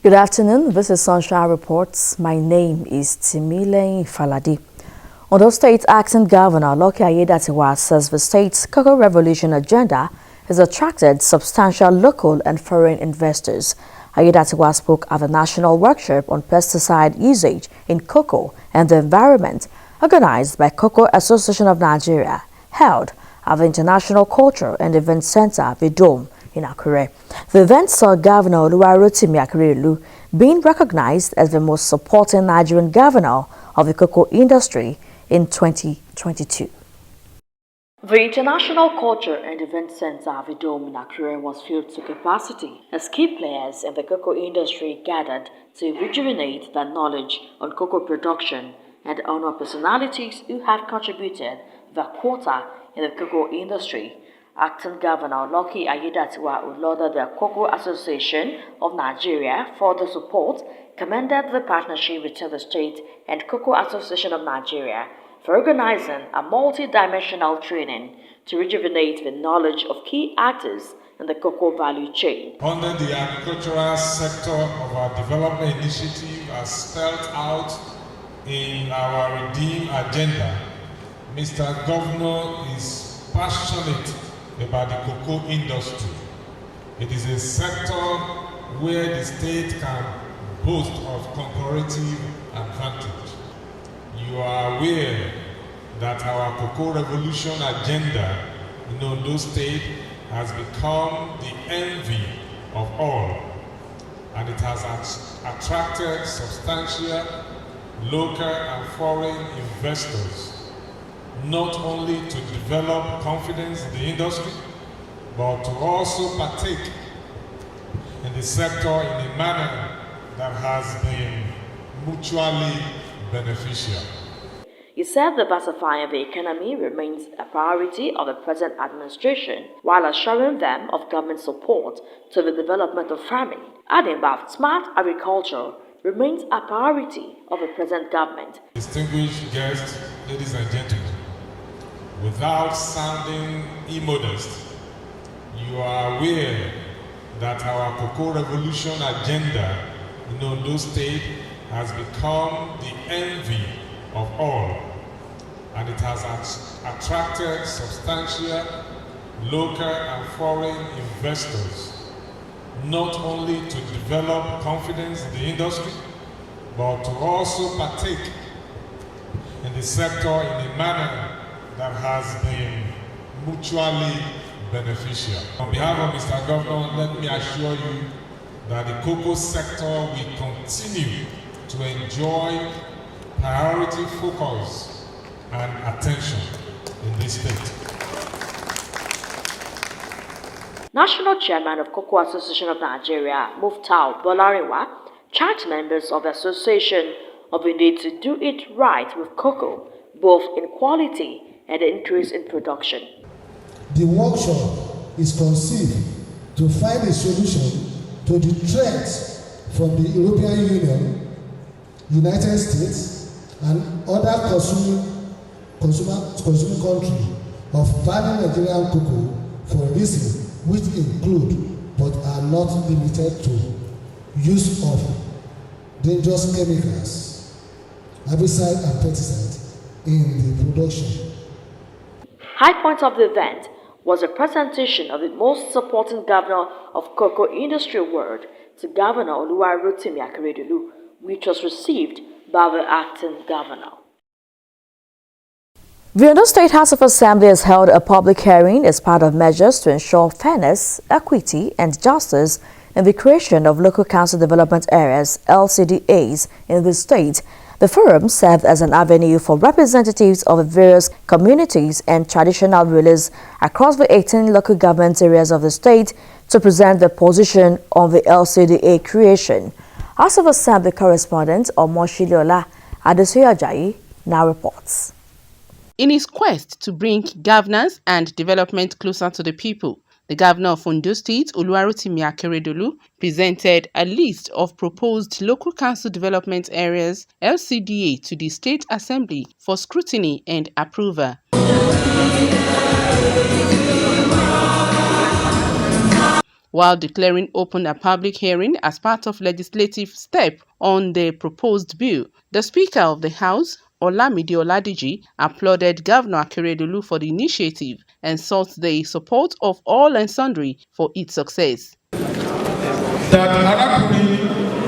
Good afternoon. This is Sunshine Reports. My name is Timile Faladi. Ondo State Acting Governor Lucky Aiyedatiwa says the state's cocoa revolution agenda has attracted substantial local and foreign investors. Aiyedatiwa spoke at the national workshop on pesticide usage in cocoa and the environment, organized by Cocoa Association of Nigeria, held at the International Culture and Event Center, the Dome, in Akure. The event saw Governor Oluwarotimi Akeredolu being recognized as the most supporting Nigerian governor of the cocoa industry in 2022. The International Culture and Event Center, the Dome in Akure, was filled to capacity as key players in the cocoa industry gathered to rejuvenate their knowledge on cocoa production and honor personalities who have contributed their quota in the cocoa industry. Acting Governor Lucky Aiyedatiwa, who lauded the Cocoa Association of Nigeria for the support, commended the partnership between the state and Cocoa Association of Nigeria for organizing a multi-dimensional training to rejuvenate the knowledge of key actors in the cocoa value chain. Under the agricultural sector of our development initiative as spelled out in our Redeem agenda, Mr. Governor is passionate about the cocoa industry. It is a sector where the state can boast of comparative advantage. You are aware that our cocoa revolution agenda in Ondo State has become the envy of all, and it has attracted substantial local and foreign investors, not only to develop confidence in the industry, but to also partake in the sector in a manner that has been mutually beneficial. He said diversifying the economy remains a priority of the present administration, while assuring them of government support to the development of farming, adding that smart agriculture remains a priority of the present government. Distinguished guests, ladies and gentlemen, without sounding immodest, you are aware that our cocoa revolution agenda in Ondo State has become the envy of all, and it has attracted substantial local and foreign investors, not only to develop confidence in the industry, but to also partake in the sector in a manner that has been mutually beneficial. On behalf of Mr. Governor, let me assure you that the cocoa sector will continue to enjoy priority focus and attention in this state. National Chairman of Cocoa Association of Nigeria, Muftau Bolariwa, charged members of the association of the need to do it right with cocoa, both in quality and the increase in production. The workshop is conceived to find a solution to the threats from the European Union, United States, and other consuming countries of banning Nigerian cocoa for reasons which include but are not limited to use of dangerous chemicals, herbicides, and pesticides in the production. High point of the event was a presentation of the most supporting governor of cocoa industry world to Governor Oluwarotimi Akeredolu, which was received by the acting governor. The Ondo State House of Assembly has held a public hearing as part of measures to ensure fairness, equity, and justice in the creation of local council development areas (LCDAs) in the state. The forum served as an avenue for representatives of the various communities and traditional rulers across the 18 local government areas of the state to present their position on the LCDA creation. House of Assembly correspondent Omoshiliola Adesoyajayi now reports. In his quest to bring governance and development closer to the people, the governor of Ondo State, Oluwarotimi Akeredolu, presented a list of proposed local council development areas (LCDA) to the State Assembly for scrutiny and approval. while declaring open a public hearing as part of legislative step on the proposed bill. The Speaker of the House, Olamide Oladiji, applauded Governor Akeredolu for the initiative and sought the support of all and sundry for its success. That Arakuni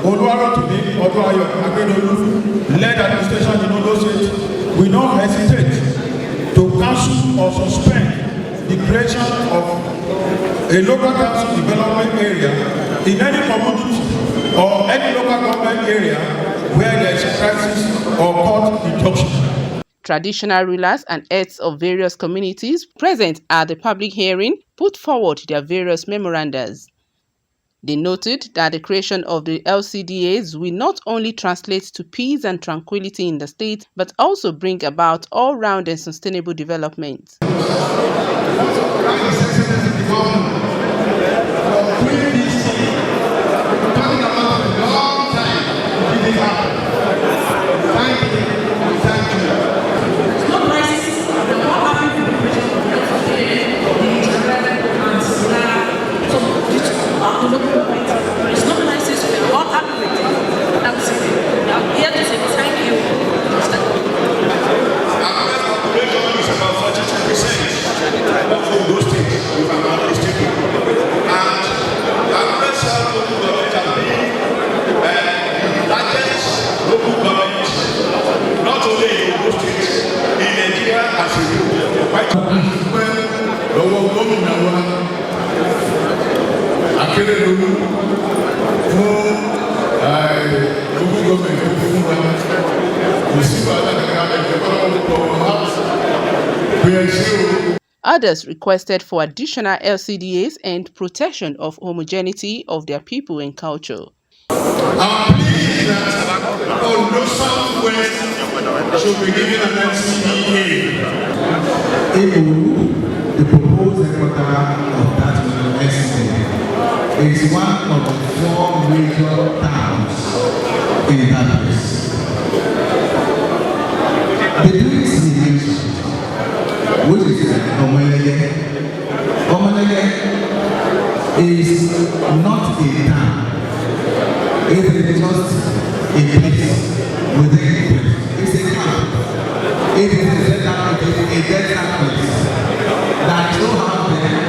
Oluwarotimi Oduayo Akeredolu led administration in Ondo State will not hesitate to cancel or suspend the creation of a local council development area in any community or any local government area where there is a crisis or court injunction. Traditional rulers and heads of various communities present at the public hearing put forward their various memorandas. They noted that the creation of the LCDAs will not only translate to peace and tranquility in the state, but also bring about all-round and sustainable development. Others requested for additional LCDAs and protection of homogeneity of their people and culture. Our plea is that Ondo Southwest should be given an LCDA. The proposed headquarters of that university is one of the 4 major towns in that place. The jurisdiction, which is Omelege, is not a town. It is just a place within a place. It's a camp. It is a desert place that you have there.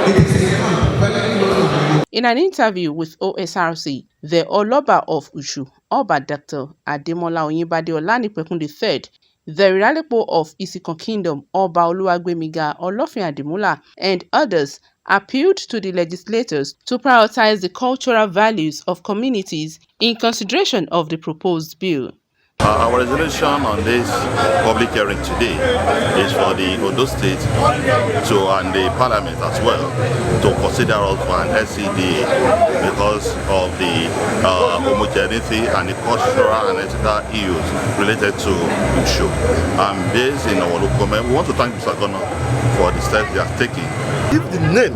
It is a camp very close. In an interview with Osrc, the Oloba of Ushu, Oba Dr. Ademola Oyinbade Olanipekun III, the Iralepo of Isikon Kingdom, Oba Oluwagbemiga Olofin Ademola, and others appealed to the legislators to prioritize the cultural values of communities in consideration of the proposed bill. Our resolution on this public hearing today is for the Ondo State and the Parliament as well to consider us for an LCDA because of the homogeneity and the cultural and ethical issues related to Ushu. Based in our local government, we want to thank Mr. Governor for the steps they are taking. If the name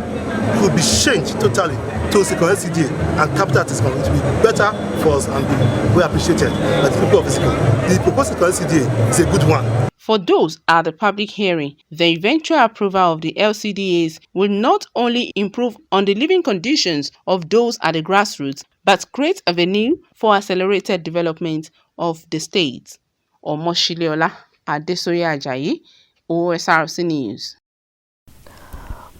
could be changed totally to Isikon LCDA and capital at Isikon, it will be better for us and we appreciate it by the people of Isikon. The proposed Isikon LCDA is a good one. For those at the public hearing, the eventual approval of the LCDAs will not only improve on the living conditions of those at the grassroots, but create a venue for accelerated development of the state. Omoshileola Adesoye Ajayi, Osrc News.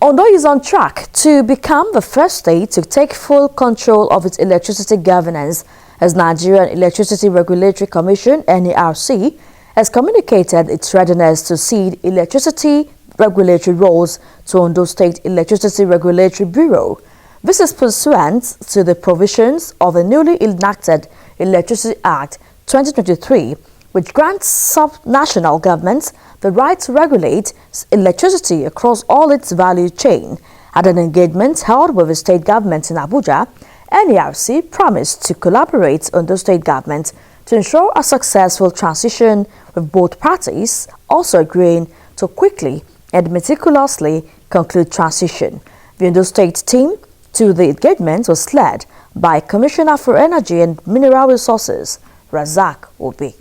Ondo is on track to become the first state to take full control of its electricity governance, as Nigerian Electricity Regulatory Commission (NERC) has communicated its readiness to cede electricity regulatory roles to Ondo State Electricity Regulatory Bureau. This is pursuant to the provisions of the newly enacted Electricity Act 2023, which grants sub-national governments the right to regulate electricity across all its value chain. At an engagement held with the state government in Abuja, NERC promised to collaborate with the state government to ensure a successful transition, with both parties also agreeing to quickly and meticulously conclude transition. The Ondo State team to the engagement was led by Commissioner for Energy and Mineral Resources, Razak Obi.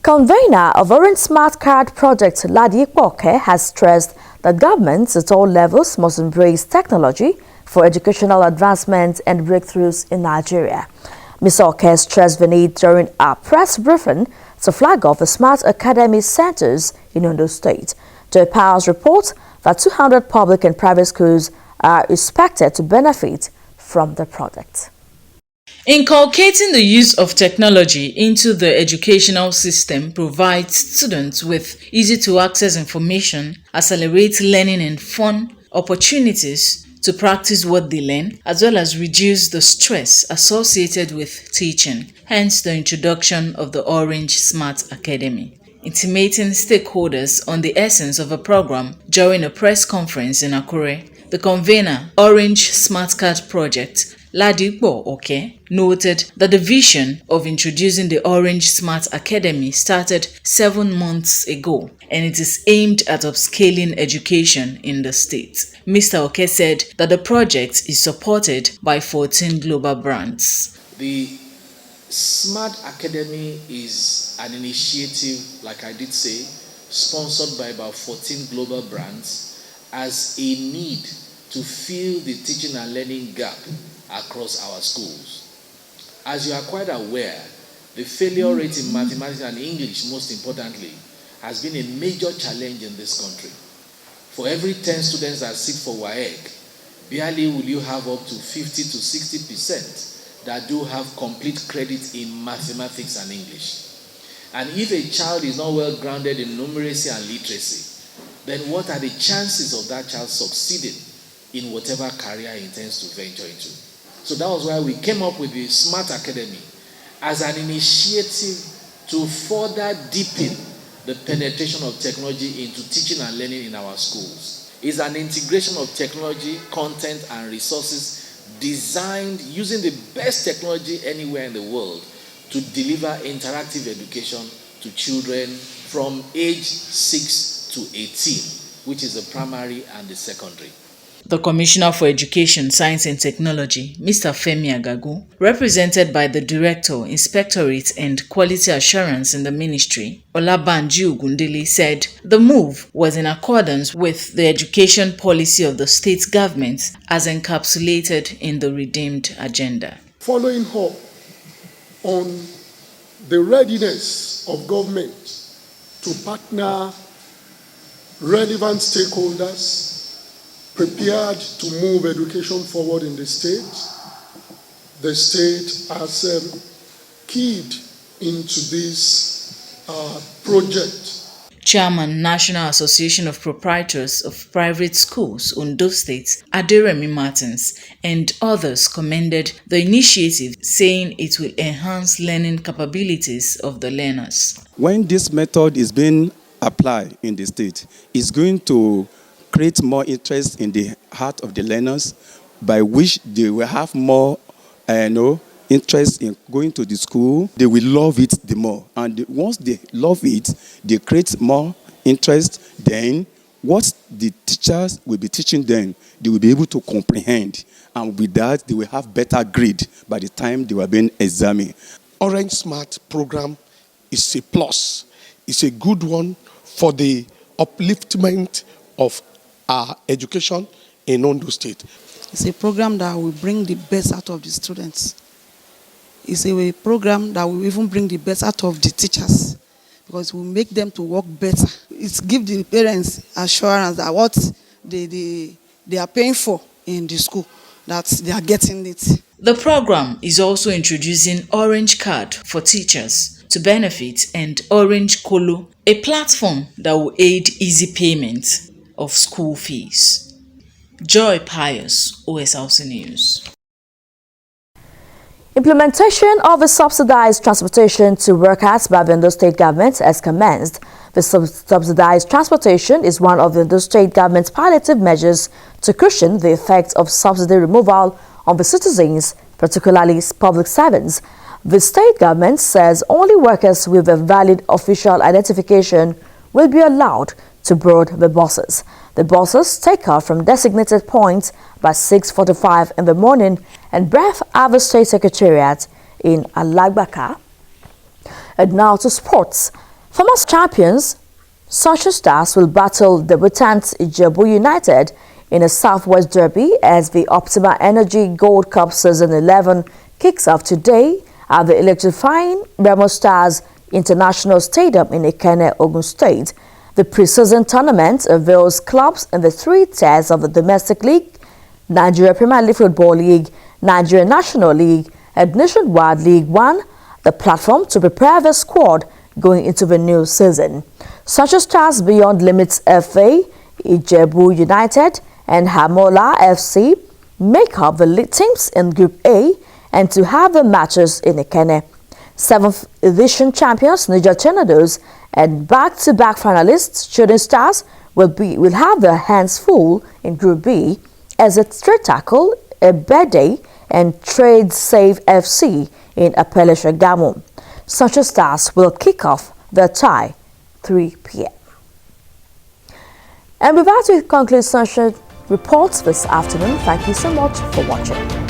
Convener of Orange Smart Card project Ladi Ikpoke has stressed that governments at all levels must embrace technology for educational advancement and breakthroughs in Nigeria. Mr. Oke stressed the need during a press briefing to flag off the Smart Academy centers in Ondo State. Joy Powers reports that 200 public and private schools are expected to benefit from the project. Inculcating the use of technology into the educational system provides students with easy-to-access information, accelerates learning and fun opportunities to practice what they learn, as well as reduce the stress associated with teaching, hence the introduction of the Orange Smart Academy. Intimating stakeholders on the essence of a program during a press conference in Akure, the convener, Orange Smart Card Project, Ladipo Oke, noted that the vision of introducing the Orange Smart Academy started 7 months ago, and it is aimed at upscaling education in the state. Mr. Oke said that the project is supported by 14 global brands. The Smart Academy is an initiative, like I did say, sponsored by about 14 global brands as a need to fill the teaching and learning gap across our schools. As you are quite aware, the failure rate in mathematics and English, most importantly, has been a major challenge in this country. For every 10 students that sit for WAEC, barely will you have up to 50 to 60% that do have complete credit in mathematics and English. And if a child is not well grounded in numeracy and literacy, then what are the chances of that child succeeding in whatever career he intends to venture into? So that was why we came up with the Smart Academy as an initiative to further deepen the penetration of technology into teaching and learning in our schools. It's an integration of technology, content, and resources designed using the best technology anywhere in the world to deliver interactive education to children from age 6 to 18, which is the primary and the secondary. The Commissioner for Education, Science and Technology, Mr. Femi Agagu, represented by the Director, Inspectorate and Quality Assurance in the Ministry, Olabanji Ogundele, said the move was in accordance with the education policy of the state government as encapsulated in the redeemed agenda. Following up on the readiness of government to partner relevant stakeholders prepared to move education forward in the state has keyed into this project. Chairman, National Association of Proprietors of Private Schools, Ondo State, Aderemi Martins, and others commended the initiative, saying it will enhance learning capabilities of the learners. When this method is being applied in the state, it's going to create more interest in the heart of the learners, by which they will have more interest in going to the school. They will love it the more. And once they love it, they create more interest. Then what the teachers will be teaching them, they will be able to comprehend. And with that, they will have better grade by the time they were being examined. Orange Smart program is a plus. It's a good one for the upliftment of our education in Ondo State. It's a program that will bring the best out of the students. It's a program that will even bring the best out of the teachers, because it will make them to work better. It gives the parents assurance that what they are paying for in the school, that they are getting it. The program is also introducing Orange Card for teachers to benefit and Orange Kolo, a platform that will aid easy payment of school fees. Joy Pius, Osrc News. Implementation of the subsidized transportation to workers by the Ondo State government has commenced. The subsidized transportation is one of the Ondo State government's palliative measures to cushion the effects of subsidy removal on the citizens, particularly public servants. The state government says only workers with a valid official identification will be allowed to board the buses. The buses take off from designated points by 6:45 in the morning and berth at the State Secretariat in Alagbaka. And now to sports. Former champions Sunshine Stars will battle debutant Ijebu United in a Southwest Derby as the Optima Energy Gold Cup Season 11 kicks off today at the electrifying Remo Stars International Stadium in Ikenne, Ogun State. The pre-season tournament avails clubs in the three tiers of the domestic league, Nigeria Premier League Football League, Nigeria National League, and Nationwide League One, the platform to prepare the squad going into the new season. Sunshine Stars Beyond Limits FA, Ijebu United, and Hamola FC make up the lead teams in Group A and to have the matches in Ikenne. 7th edition champions Niger Tornadoes and back-to-back finalists Shooting Stars will have their hands full in Group B as a straight tackle Ebede and Trade Save FC in Apele Shagamu. Sunshine Stars will kick off the tie 3 p.m. And with that, we conclude Sunshine Reports this afternoon. Thank you so much for watching.